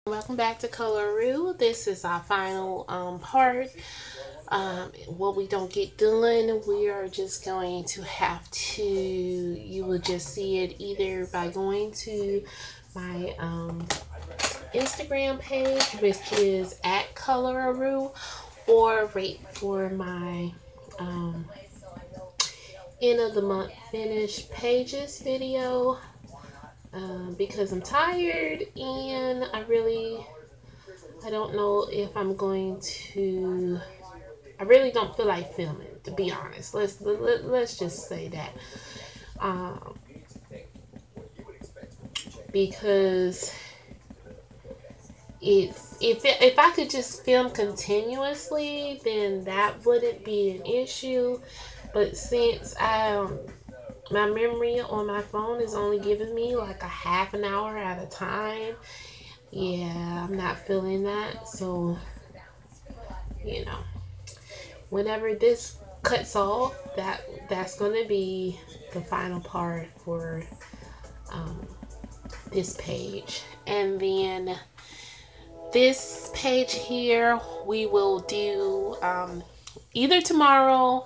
Welcome back to Kolor. This is our final part. What we don't get done, we are just going to have to, you will just see it either by going to my Instagram page, which is at Kolor, or wait for my end of the month finish pages video. Because I'm tired and I don't know if I'm going to. I really don't feel like filming, to be honest. Let's just say that, because if I could just film continuously, then that wouldn't be an issue. But since my memory on my phone is only giving me like a half an hour at a time, yeah, I'm not feeling that. So, whenever this cuts off, that's gonna be the final part for this page. And then this page here we will do either tomorrow,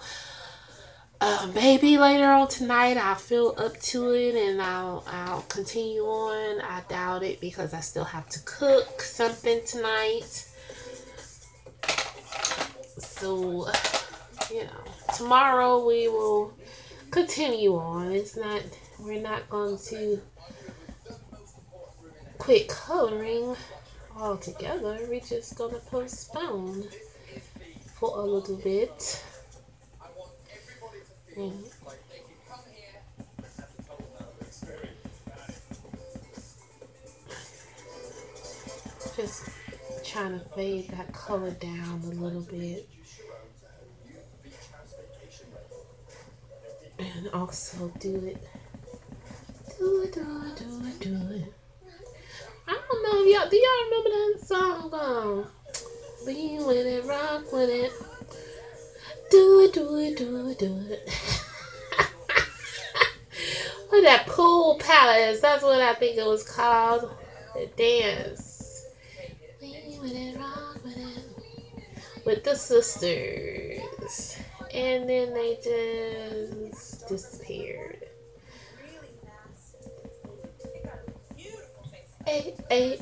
maybe later on tonight. I'll feel up to it and I'll continue on. I doubt it because I still have to cook something tonight. So, tomorrow we will continue on. We're not going to quit coloring altogether. We're just going to postpone for a little bit. Just trying to fade that color down a little bit. And also do it. I don't know if do y'all remember that song? Lean with it, rock with it. Do it. What that Pool Palace, that's what I think it was called. The dance. Lean with it, rock with it. With the sisters. And then they just disappeared. Ay.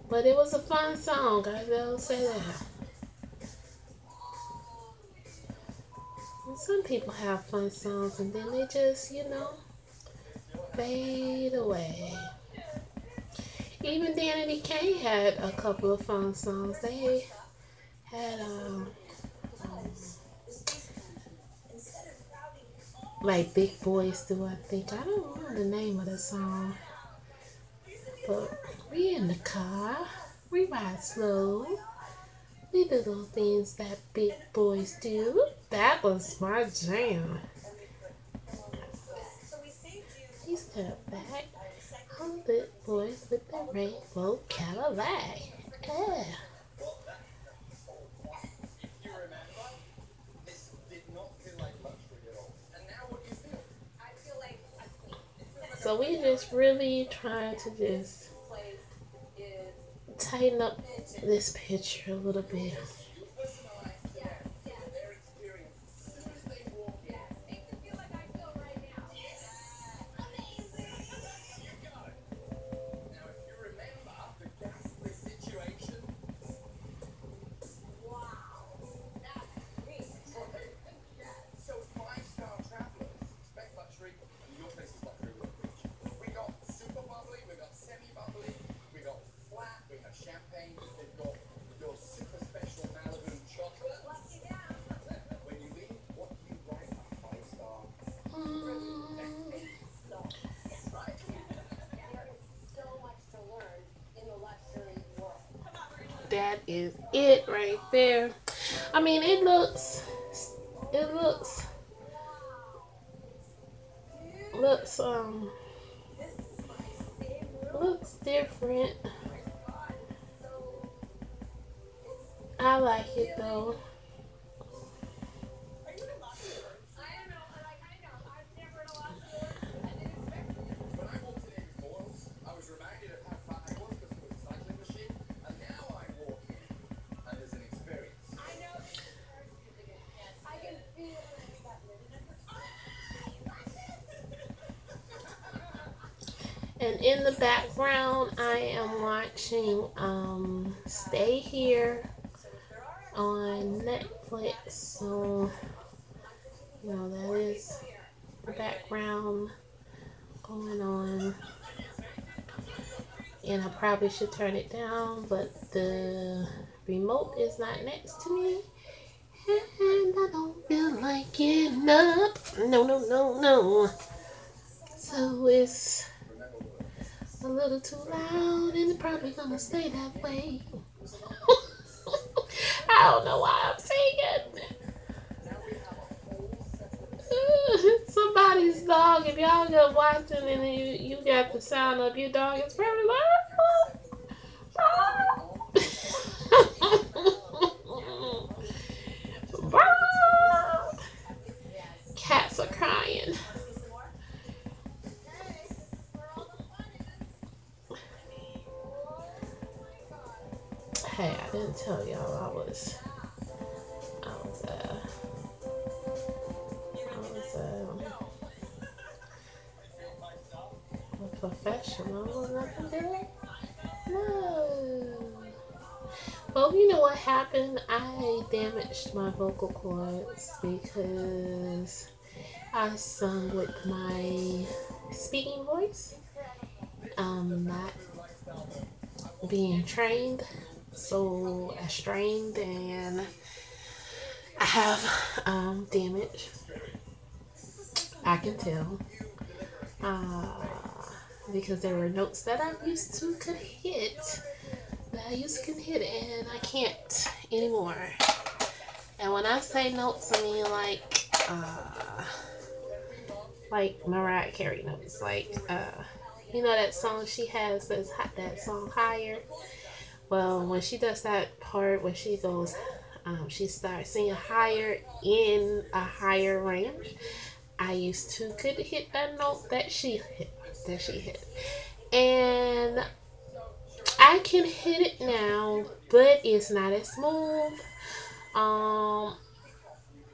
But it was a fun song, I will say that. And some people have fun songs and then they just, fade away. Even Danny K had a couple of fun songs. They had like Big Boys Do, I think. I don't know the name of the song. But we in the car. We ride slow. We do those things that big boys do. That was my jam. He stepped back. All big boys with the rainbow Cadillac. Yeah. So we just really trying to just tighten up this picture a little bit. That is it right there. I mean, it looks different. I like it though. And in the background, I am watching Stay Here on Netflix. So, you know, that is the background going on. And I probably should turn it down, but the remote is not next to me. And I don't feel like getting up. No, no, no, no. So it's a little too loud and it's probably gonna stay that way. I don't know why I'm singing. Somebody's dog, if y'all go watching and you got the sound of your dog, it's probably like cats are crying. Hey, I didn't tell y'all I was a professional. Was nothing good? No. Well, you know what happened? I damaged my vocal cords because I sung with my speaking voice, not being trained, so I strained and I have damage. I can tell because there were notes that I used to could hit, and I can't anymore. And when I say notes, I mean like Mariah Carey notes, like you know that song she has that song Higher. Well, when she does that part where she goes, she starts singing higher in a higher range. I used to could hit that note that she hit, and I can hit it now, but it's not as smooth. And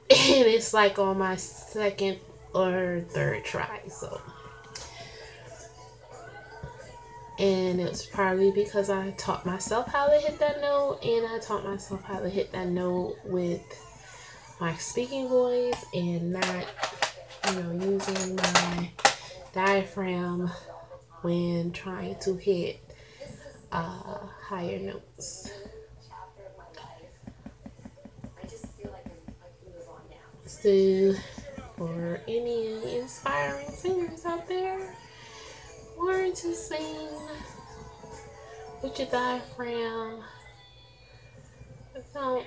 it's like on my second or third try, so. And it's probably because I taught myself how to hit that note, and I taught myself how to hit that note with my speaking voice and not, using my diaphragm when trying to hit higher notes. So, for any inspiring singers out there, learn to sing with your diaphragm. Don't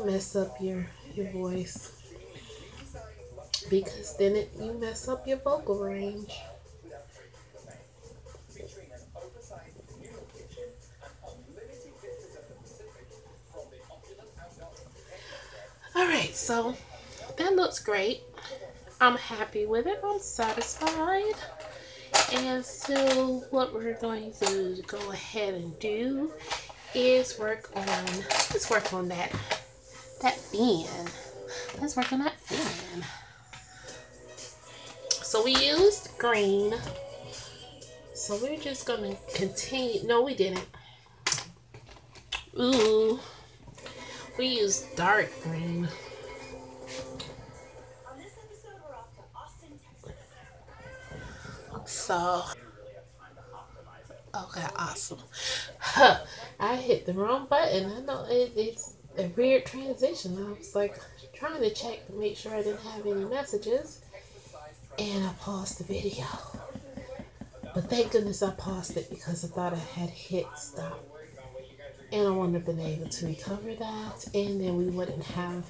mess up your voice, because then you mess up your vocal range. Alright, so that looks great. I'm happy with it. I'm satisfied. And so what we're going to go ahead and do is work on that fan. Let's work on that fan. So we used green. So we're just going to continue. No, we didn't. Ooh. We used dark green. So, okay, awesome. Huh, I hit the wrong button. I know it's a weird transition. I was like trying to check to make sure I didn't have any messages, and I paused the video. But thank goodness I paused it, because I thought I had hit stop, and I wouldn't have been able to recover that, and then we would have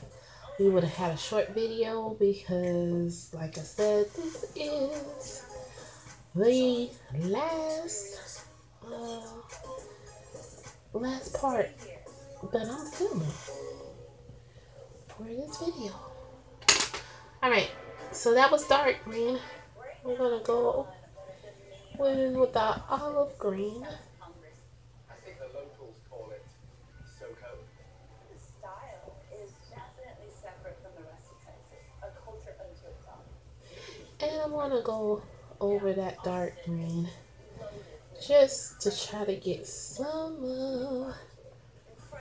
had a short video, because like I said, this is the last part that I'm filming for this video. Alright, so that was dark green. We're gonna go with the olive green. I think the locals call it SoCo. The style is definitely separate from the rest of Texas, a culture unto itself. And I'm want to go over that dark green just to try to get some of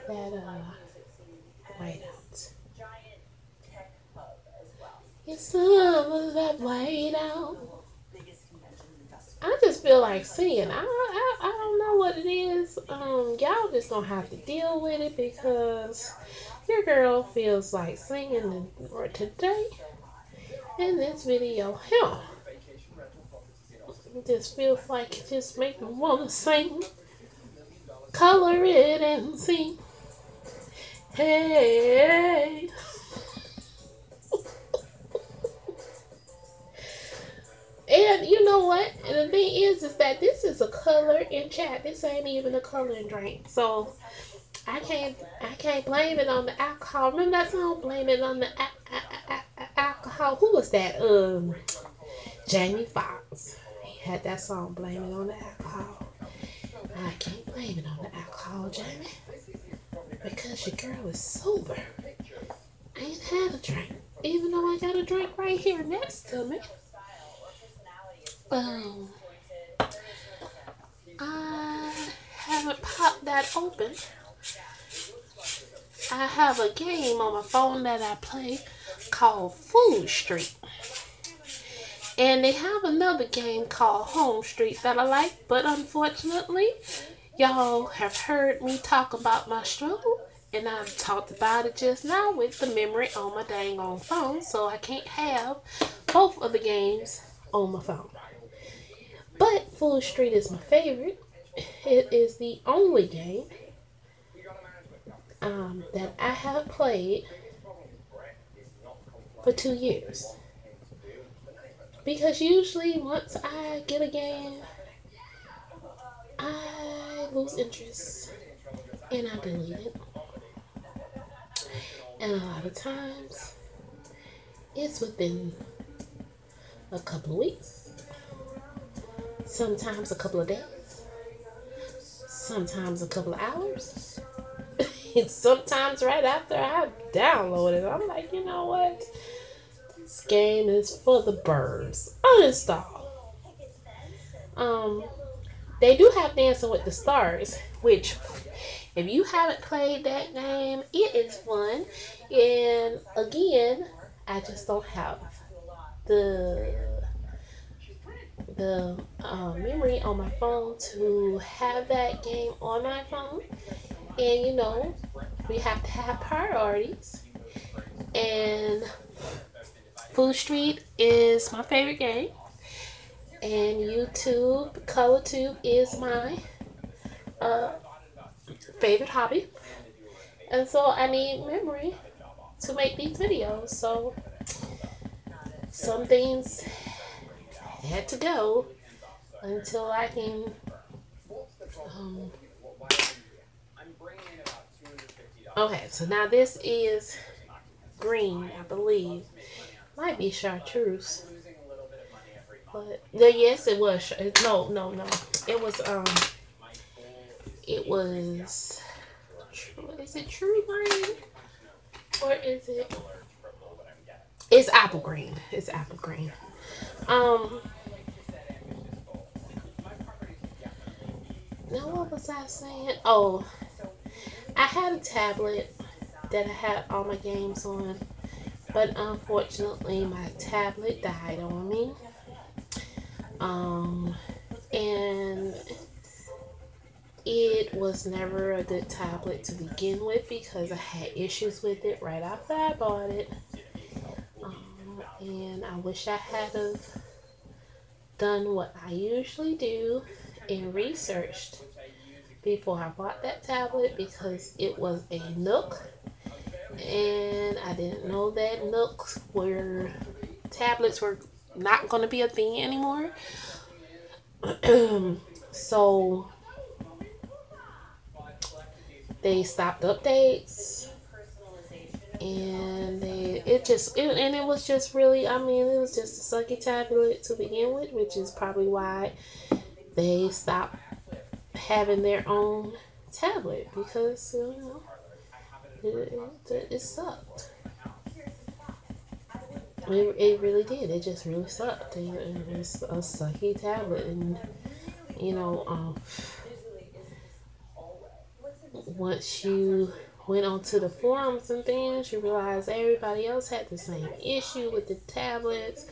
that white out. Get some of that white out. I just feel like singing. I don't know what it is. Y'all just gonna have to deal with it because your girl feels like singing today in this video. Hell, it just feels like it just makes me want to sing. Color it and sing. Hey. And you know what? And the thing is that this is a color in chat. This ain't even a coloring drink. So I can't blame it on the alcohol. Remember that song? Blame it on the alcohol. Who was that? Jamie Foxx. He had that song, Blame It on the Alcohol. I can't blame it on the alcohol, Jamie. Because your girl is sober. I ain't had a drink. Even though I got a drink right here next to me. I haven't popped that open. I have a game on my phone that I play called Food Street. And they have another game called Home Street that I like. But unfortunately, y'all have heard me talk about my struggle. And I've talked about it just now with the memory on my dang on phone. So I can't have both of the games on my phone. But Food Street is my favorite. It is the only game that I have played for 2 years. Because usually once I get a game, I lose interest and I delete it. And a lot of times, it's within a couple of weeks. Sometimes a couple of days. Sometimes a couple of hours. And sometimes right after I download it, I'm like, you know what? This game is for the birds. Uninstall. They do have Dancing with the Stars, which if you haven't played that game, it is fun. And again, I just don't have the memory on my phone to have that game on my phone. And you know, we have to have priorities. And Food Street is my favorite game. And ColorTube is my favorite hobby. And so I need memory to make these videos. So some things had to go until I can okay, so now this is green, I believe. Might be chartreuse. But yes, it was. No. It was is it true green? Or is it? It's apple green. It's apple green. Now what was I saying? Oh, I had a tablet that I had all my games on, but unfortunately my tablet died on me. And it was never a good tablet to begin with because I had issues with it right after I bought it. And I wish I had have done what I usually do and researched before I bought that tablet, because it was a Nook and I didn't know that tablets were not going to be a thing anymore. So they stopped updates, and it was just really, I mean, it was just a sucky tablet to begin with, which is probably why they stopped having their own tablet, because you know it sucked. It really did. It just really sucked. It's a sucky tablet, and you know, once you went onto the forums and things, you realize everybody else had the same issue with the tablets.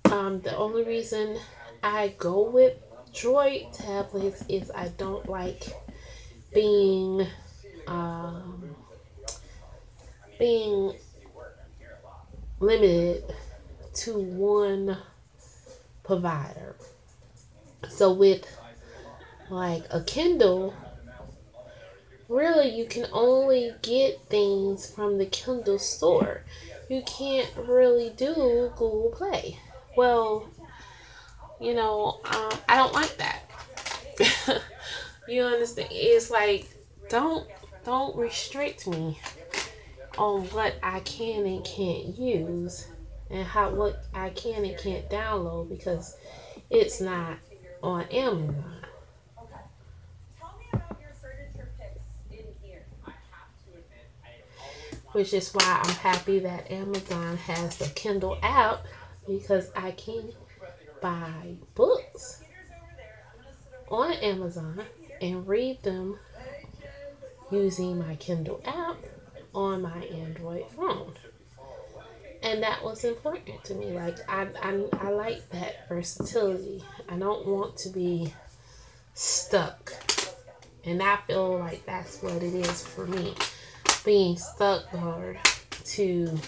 The only reason I go with Droid tablets is I don't like being um, being limited to one provider. So with like a Kindle, really you can only get things from the Kindle store. You can't really do Google Play. Well, I don't like that. You understand? It's like don't restrict me on what I can and can't use, and what I can and can't download because it's not on Amazon. Which is why I'm happy that Amazon has the Kindle app because I can buy books on Amazon and read them using my Kindle app on my Android phone. And that was important to me. Like I like that versatility. I don't want to be stuck. And I feel like that's what it is for me. Being stuck hard to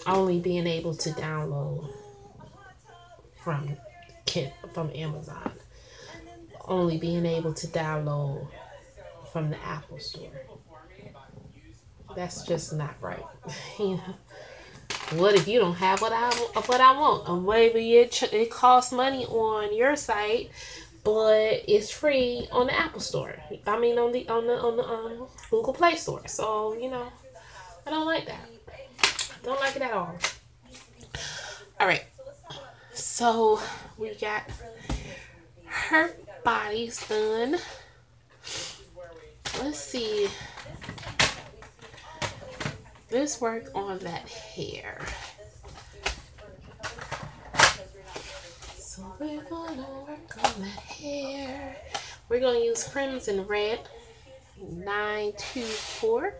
only being able to download from from Amazon. Only being able to download from the Apple Store. That's just not right. You know, what if you don't have what I want? Or maybe it costs money on your site, but it's free on the Apple Store. I mean, on the Google Play Store. So I don't like that. Don't like it at all. All right. So we got her bodies done. Let's see. Let's work on that hair. So we're gonna work on that hair. We're gonna use Crimson Red 924.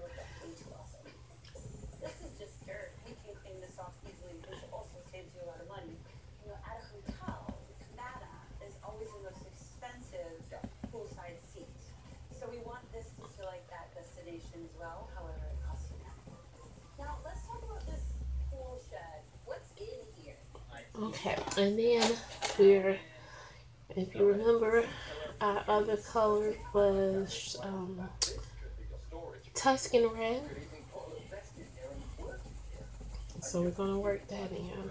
Okay, and then if you remember, our other color was Tuscan Red. So we're gonna work that in.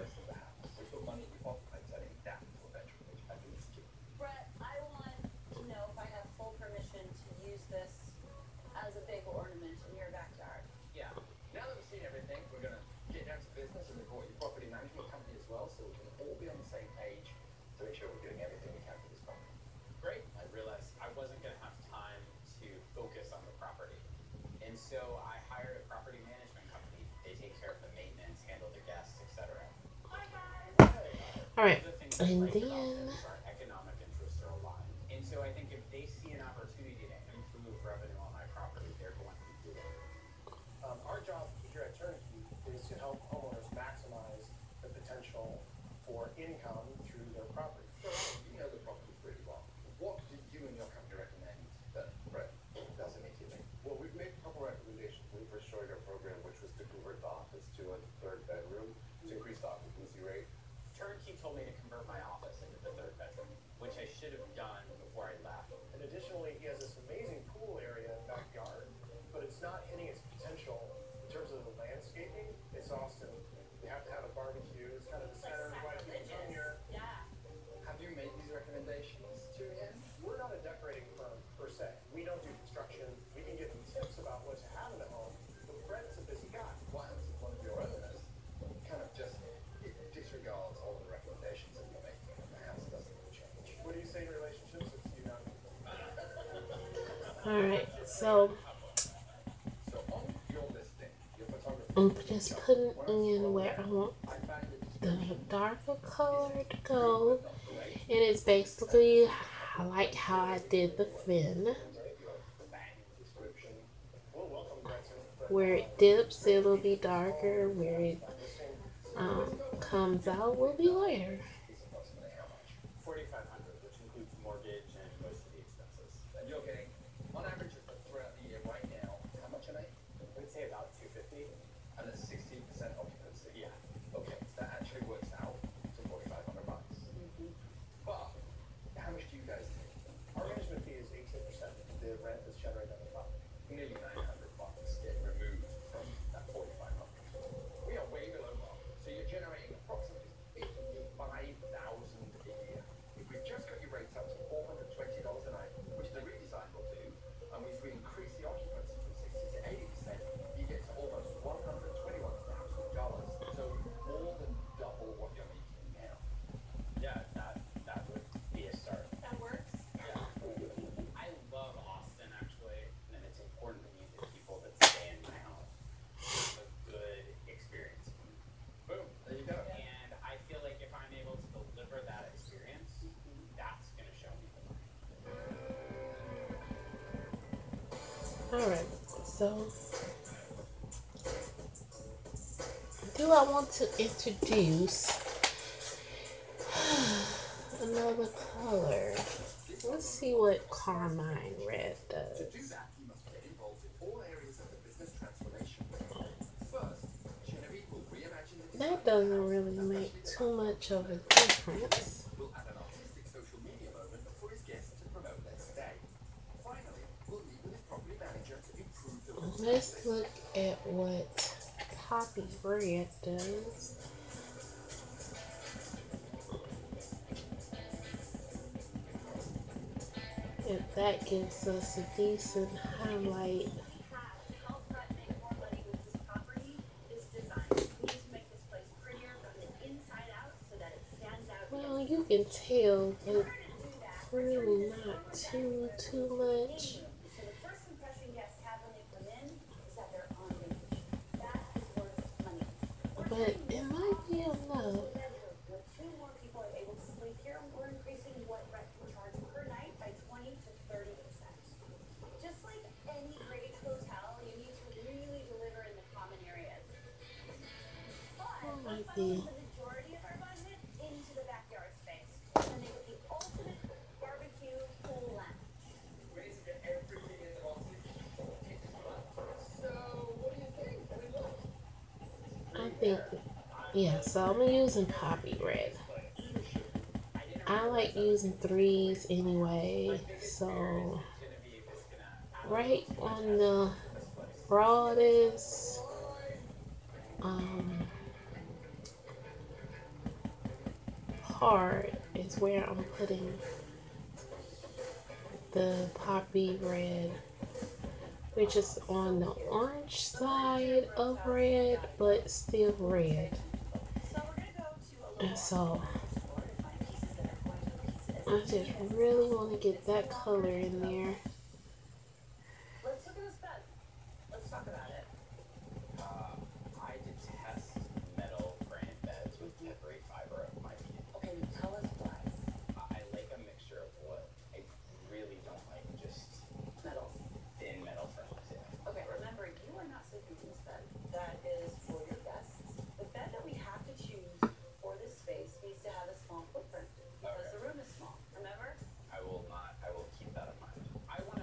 All right, and then all right, so I'm just putting in where I want the darker color to go. And it's basically like how I did the fin. Where it dips, it'll be darker. Where it comes out, will be lighter. $4,500, which includes mortgage and most of the expenses. And you're getting, on average, throughout the year right now, how much a night? I would say about 250, and that's 16% occupancy. Yeah. Okay, so that actually works out to $4,500. But how much do you guys take? Our management fee is 18%. The rent is generated on the top. Nearly $900 getting removed from that 4,500. We are way below market, so you're generating approximately $55,000 a year. If we just got your rates up to $420 a night, which the redesign will do, and if we increase the occupancy from 60 to 80%, you get to almost $121,000. So more than double what you're making now. Yeah, that would be a start. That works. Yeah. I love Austin actually, and it's important to me that people that stay in my home have a good experience. Boom, there you go. And I feel like if I'm able to deliver that experience, that's gonna show me the money. Alright, so do I want to introduce another color? Let's see what Carmine Red does. To do that, you must get involved in all areas of the business transformation. First, Genevieve will reimagine the That doesn't really make too much of a difference. We'll add an artistic social media moment for his guests to promote their stay. Finally, we'll meet with his property manager to improve the Let's look at what Poppy Red does. If that gives us a decent highlight. Well, you can tell, but really not too much. But it might be enough. Might be. I think, yeah, so I'm using Poppy Red. I like using 3s anyway, so right on the broadest part is where I'm putting the Poppy Red, which is on the orange side of red, but still red. And so I just really want to get that color in there. Let's look at this bed. Let's talk about it. I detest metal frame beds with temporary fiber of my feet. Okay, tell us why. I like a mixture of wood. I really don't like just Metal. thin metal frames. Yeah. Okay, remember, you are not sleeping in this bed. That is for your guests. The bed that we have to choose for this space needs to have a small footprint because the room is small. Remember? I will keep that in mind. I want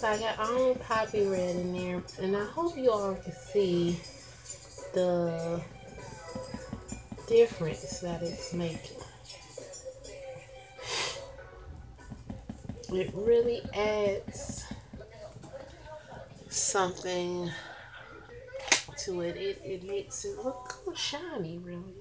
I got all poppy red in there, and I hope you all can see the difference that it's making. It really adds something to it. It makes it look shiny, really.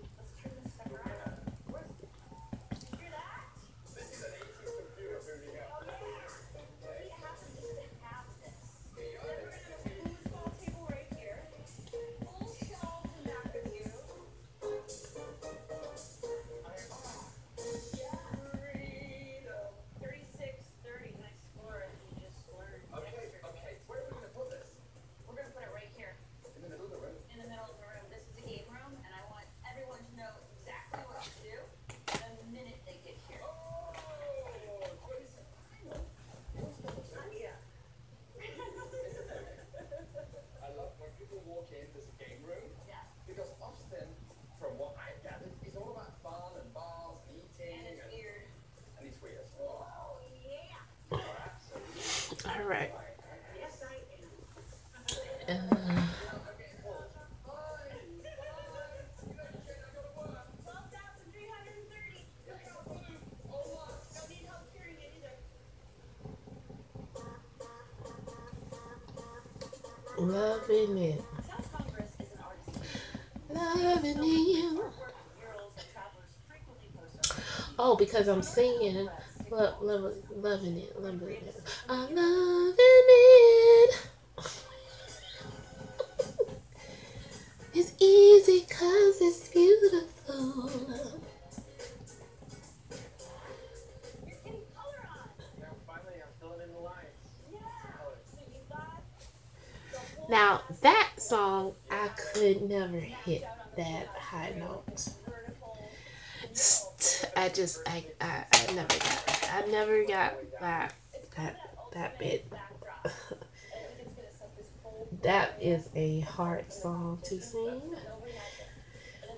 All right. Loving it. Loving you. Oh, because I'm singing. Loving it. Loving it. I'm loving it. It's easy cause it's beautiful. Now that song, I could never hit that high note. I never got that bit. That is a hard song to sing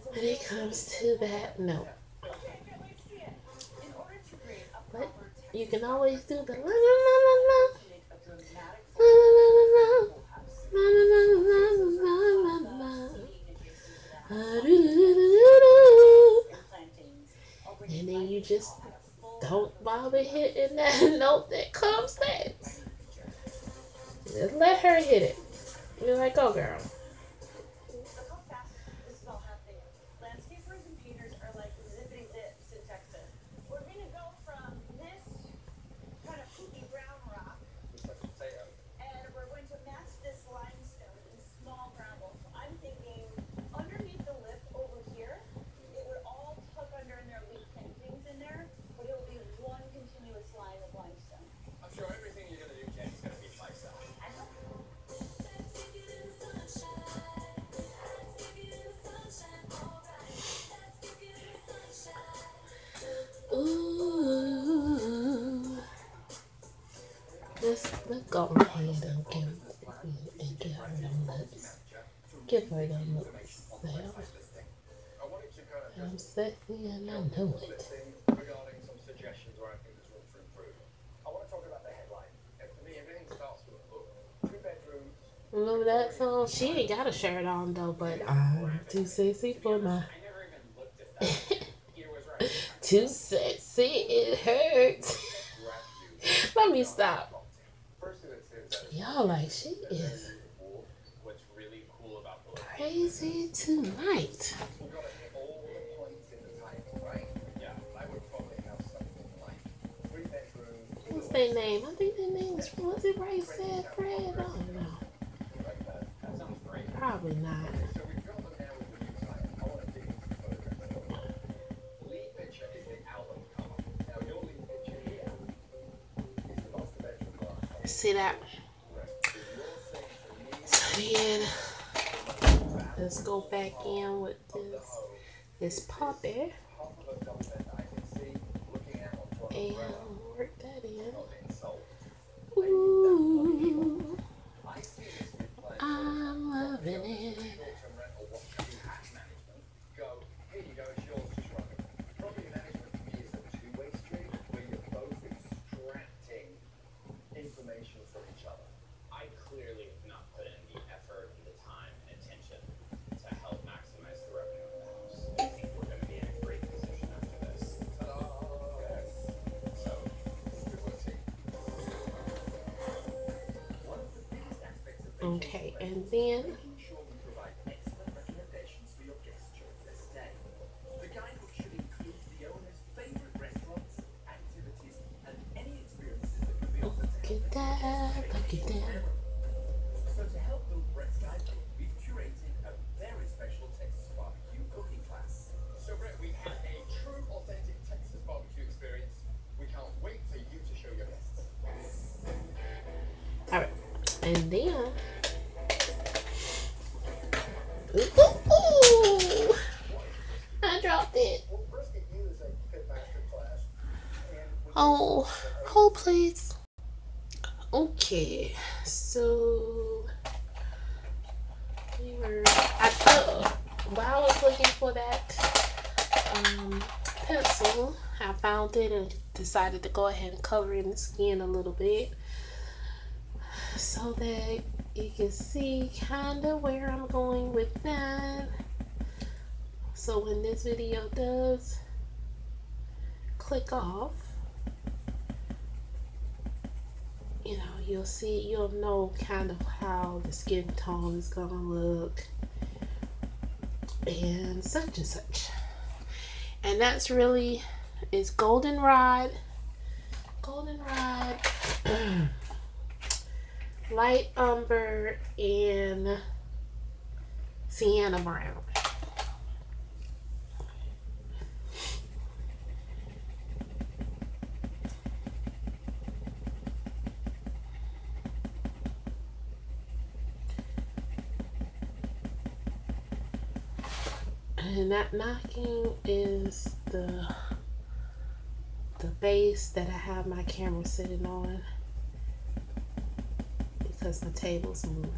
when it comes to that note. But you can always do the la la la la la la la la la and then you just don't bother hitting that note that comes next. Just let her hit it. You're like, oh girl. Ooh. Let's go ahead and give her them lips. Give her them lips. I'm sexy and I know it. Regarding some suggestions where I think there's room for improvement. I want to talk about the headline. For me, everything starts with a book. 2 bedrooms. Remember that song? She ain't got a shirt on though, but I'm too sexy for my. I never even looked at that. Peter was right. Too sexy, it hurts. Let me stop. Y'all like she is What's really cool about the crazy tonight. we've got to hit all the points in the title, right? Yeah, I would probably have something like 3 bedrooms. What's their name? I think their name is, was it Ray said Fred? I don't know. That sounds great. Probably not. So we've got them now with the new title. I want to dig into the photographs. Lead picture is the album cover. Now your lead picture here is the master bedroom glass. See that? So then, let's go back in with this puppy and work that in. Ooh, I'm loving it. Here you go, it's yours, just run it. Property management for me is a two-way street where you're both extracting information from each other. Okay, and then Making sure we provide excellent recommendations for your guests during their stay. The guidebook should include the owner's favorite restaurants, activities, and any experiences that could be offered to look help at make your that, guest look stay at that. memorable. So to help build Brett's guidebook, we've curated a very special Texas barbecue cooking class. So Brett, we have a true, authentic Texas barbecue experience. We can't wait for you to show your guests. All right, and then, ooh, I dropped it. Well, brisket U is a pit master class, and we Oh, please. Okay, so while I was looking for that pencil, I found it and decided to go ahead and color in the skin a little bit so that you can see kind of where I'm going with that. So when this video does click off, you know, you'll know kind of how the skin tone is gonna look and such. And that's really is goldenrod, light umber, and sienna brown. And that knocking is the base that I have my camera sitting on because the table's moving.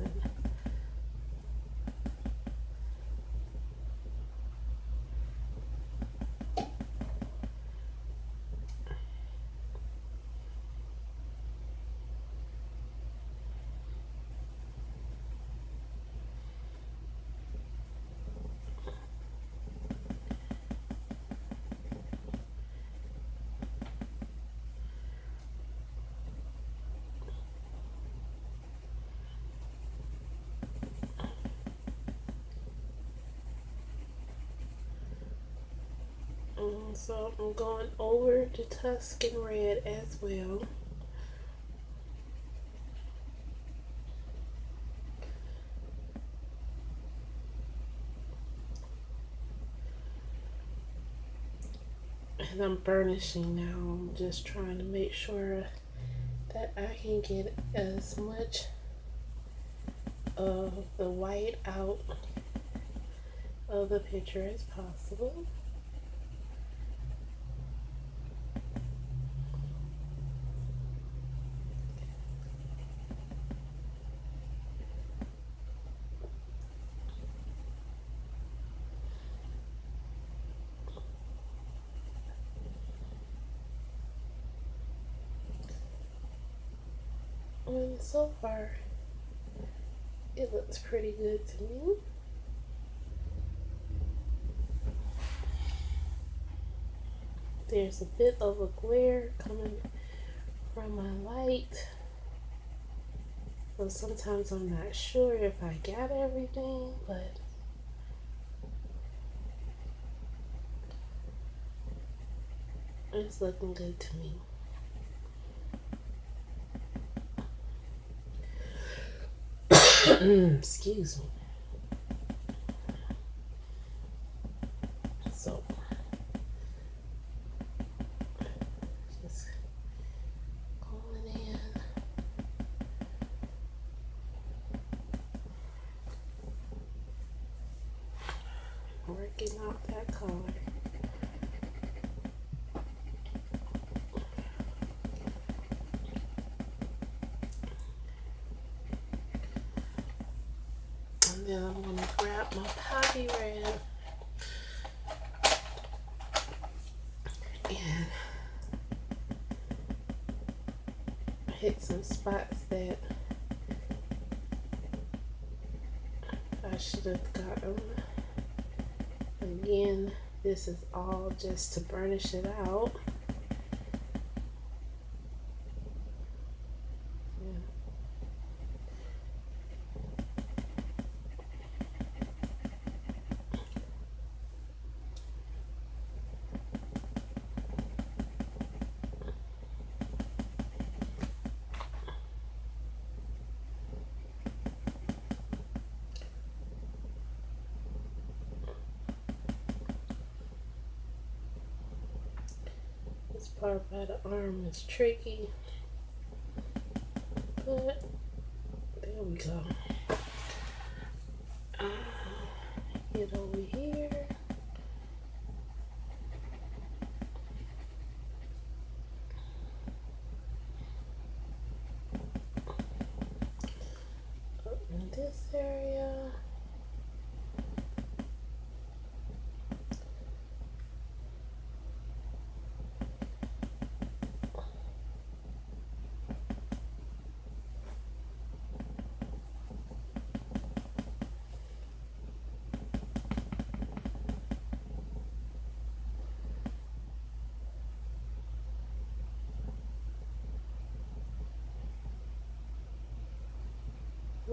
So I'm going over the Tuscan red as well. And I'm burnishing now. I'm just trying to make sure that I can get as much of the white out of the picture as possible. And so far, it looks pretty good to me. There's a bit of a glare coming from my light. So sometimes I'm not sure if I got everything, but it's looking good to me. Excuse me. So just going in. Working out that color. And then I'm going to grab my potty red and hit some spots that I should have gotten. Again, this is all just to burnish it out. part by the arm is tricky, but there we go. Get over here. Up in this area.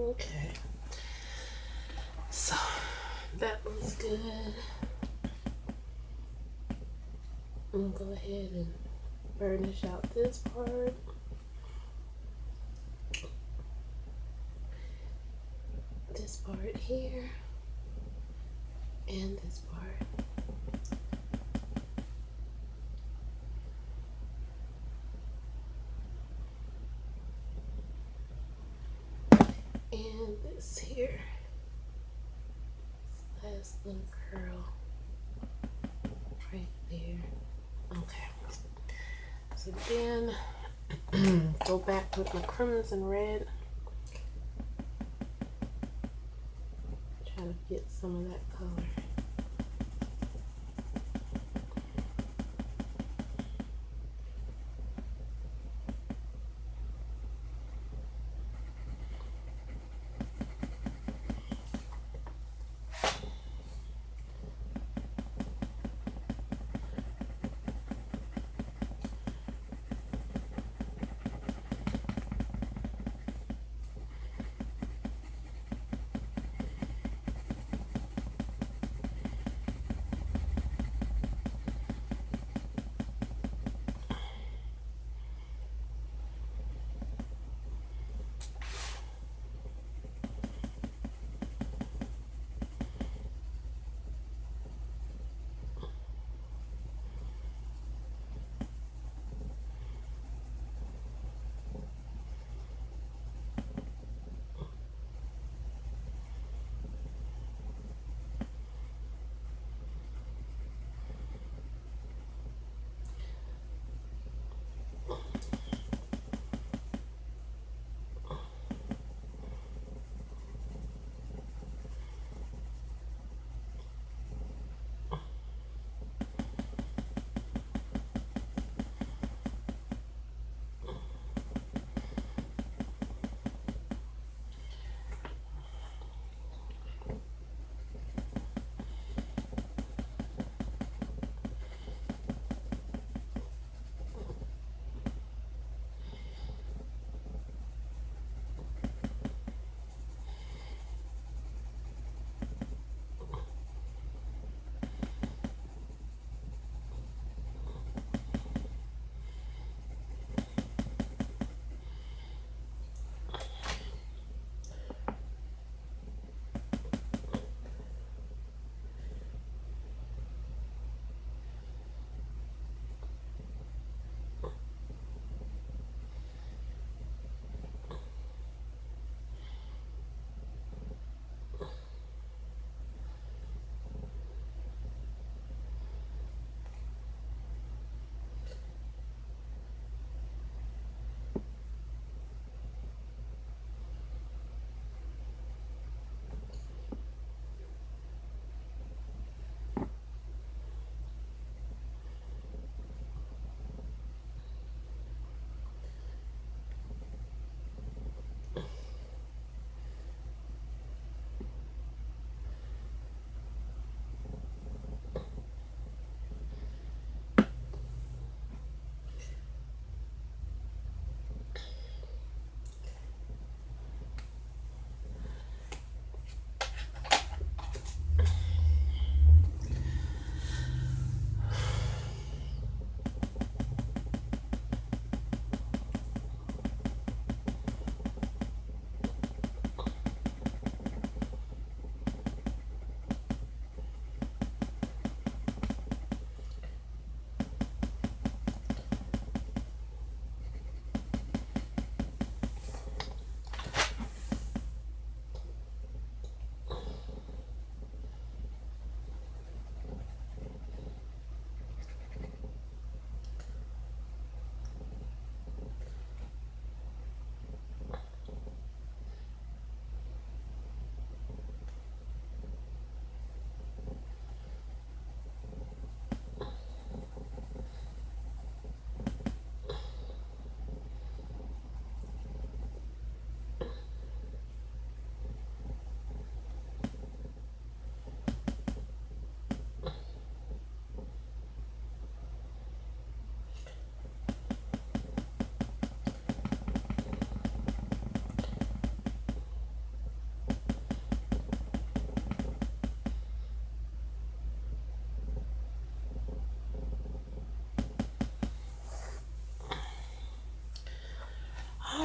Okay, so that looks good. I'm gonna go ahead and burnish out this part. This part here, and this part. And this here, this last little curl right there. Okay, so then go back with my crimson red, try to get some of that color.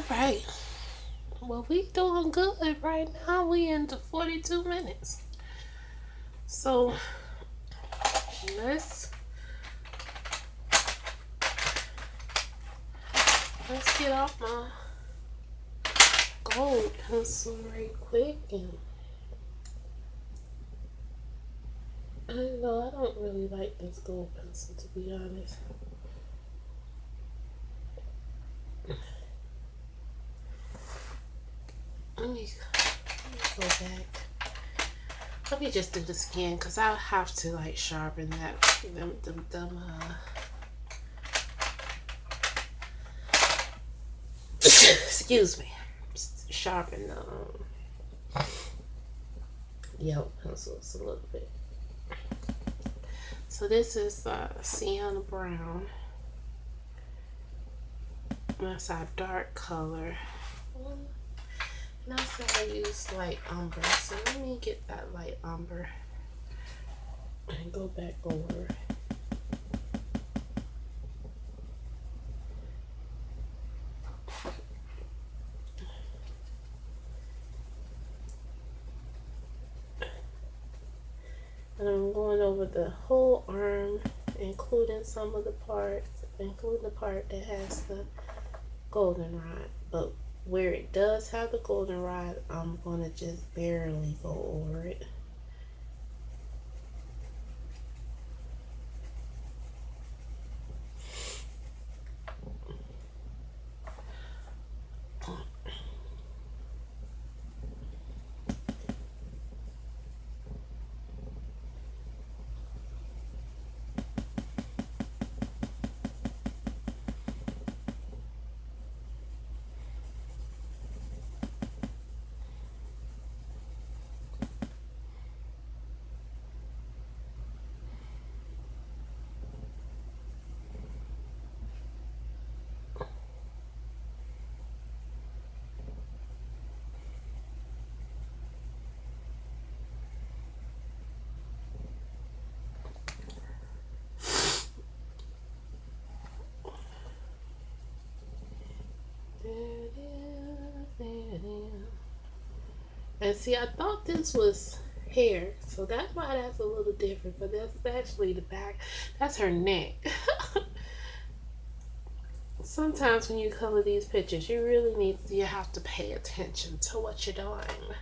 right. Well, we doing good right now. We into 42 minutes. So let's get off my gold pencil right quick. And I don't know, I don't really like this gold pencil, to be honest. Let me go back. Let me just do the skin, because I'll have to like sharpen that excuse me, sharpen the yellow pencils a little bit. So this is sienna brown. That's our dark color. And I said I use light umber, so let me get that light umber and go back over. And I'm going over the whole arm, including some of the parts, including the part that has the goldenrod. But where it does have the goldenrod, I'm going to just barely go over it. And see, I thought this was hair, so that's why that's a little different, but that's actually the back. That's her neck. Sometimes when you color these pictures, you have to pay attention to what you're doing.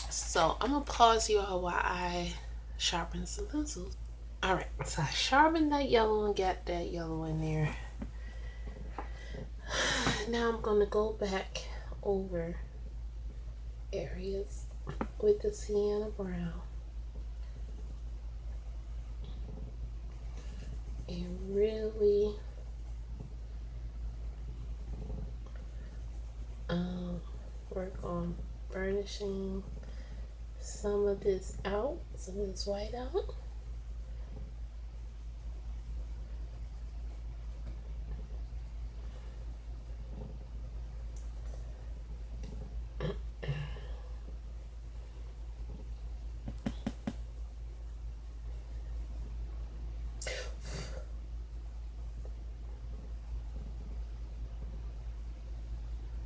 So I'm gonna pause you all while I sharpen some pencils. All right, so I sharpened that yellow and got that yellow in there. Now I'm gonna go back over areas with the sienna brown and really work on burnishing some of this out, some of this white out.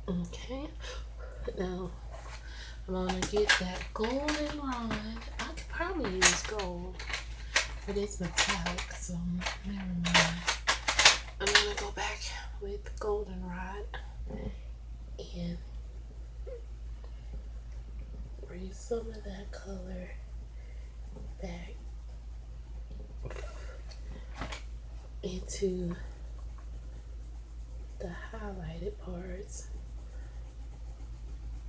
Okay, now I'm gonna get that golden rod. I could probably use gold, but it's metallic, so never mind. I'm gonna go back with the golden rod and bring some of that color back into the highlighted parts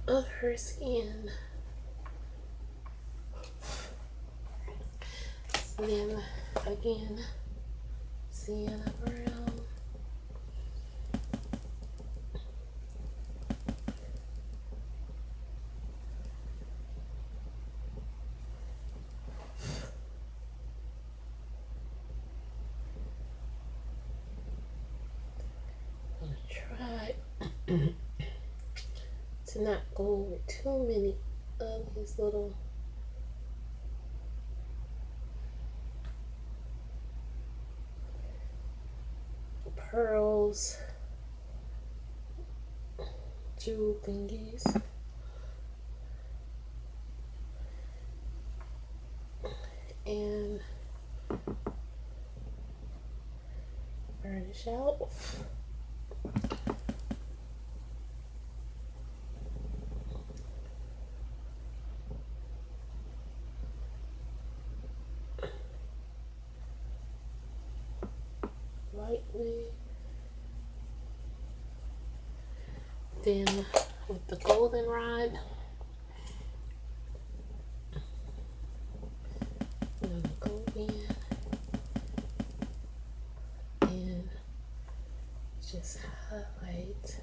of her skin. So then again, sienna brown. I'm gonna try to not go over too many of these little pearls jewel thingies. And burnish out. Lightly. Then with the golden rod, I'm gonna go in and just highlight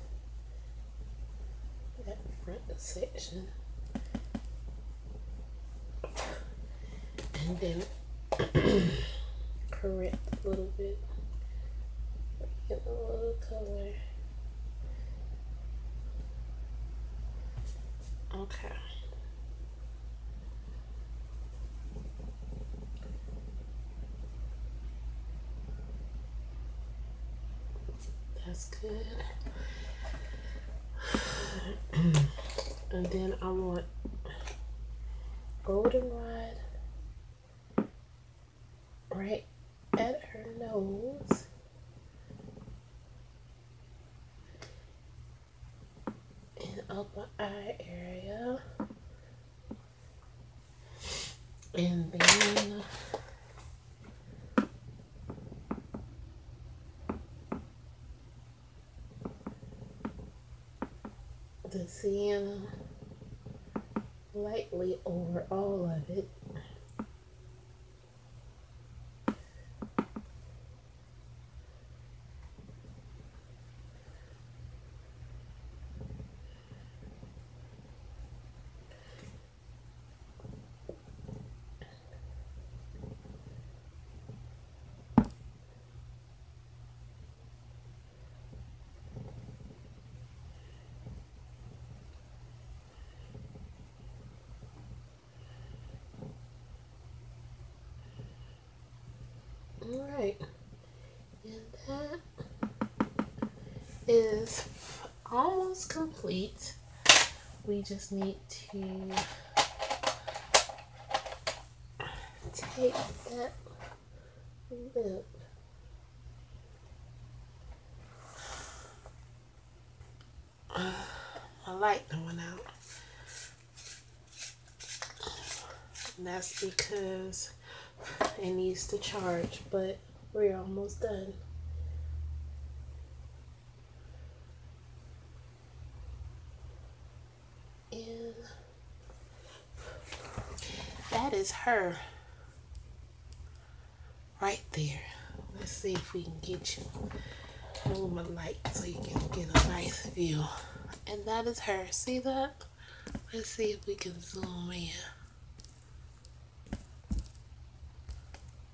that front section, and then correct a little bit, get a little color. Okay. That's good. And then I want goldenrod right at her nose. And up my eye area. And then the sienna lightly over all of it. Alright, and that is almost complete. We just need to take that lip my light went out, and that's because it needs to charge, but we're almost done. And that is her right there. Let's see if we can get you move my light so you can get a nice view. And that is her. See that? Let's see if we can zoom in.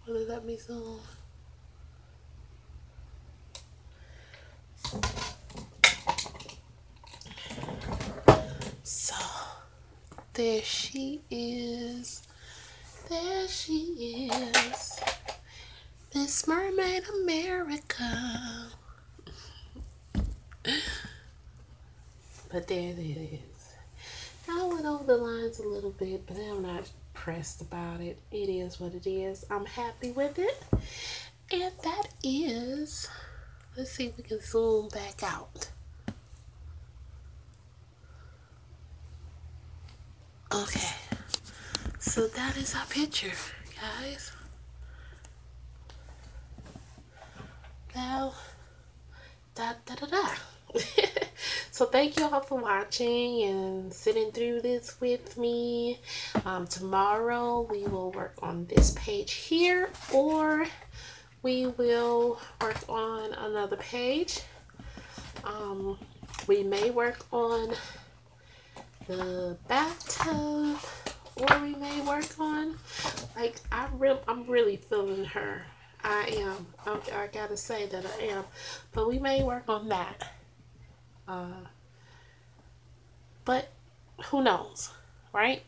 Will it let me zoom? So there she is. There she is. Miss Mermaid America. But there it is. I went over the lines a little bit, but I'm not pressed about it. It is what it is. I'm happy with it. And that is, let's see if we can zoom back out. Okay. So that is our picture, guys. Now, So thank you all for watching and sitting through this with me. Tomorrow we will work on this page here, or we will work on another page. We may work on the bathtub, or we may work on, like, I'm really feeling her. I am. I gotta say that I am. But we may work on that. But who knows, right?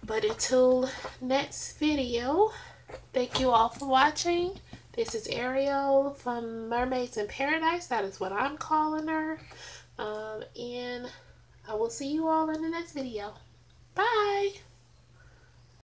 But until next video, thank you all for watching. This is Ariel from Mermaids in Paradise. That is what I'm calling her. And I will see you all in the next video. Bye.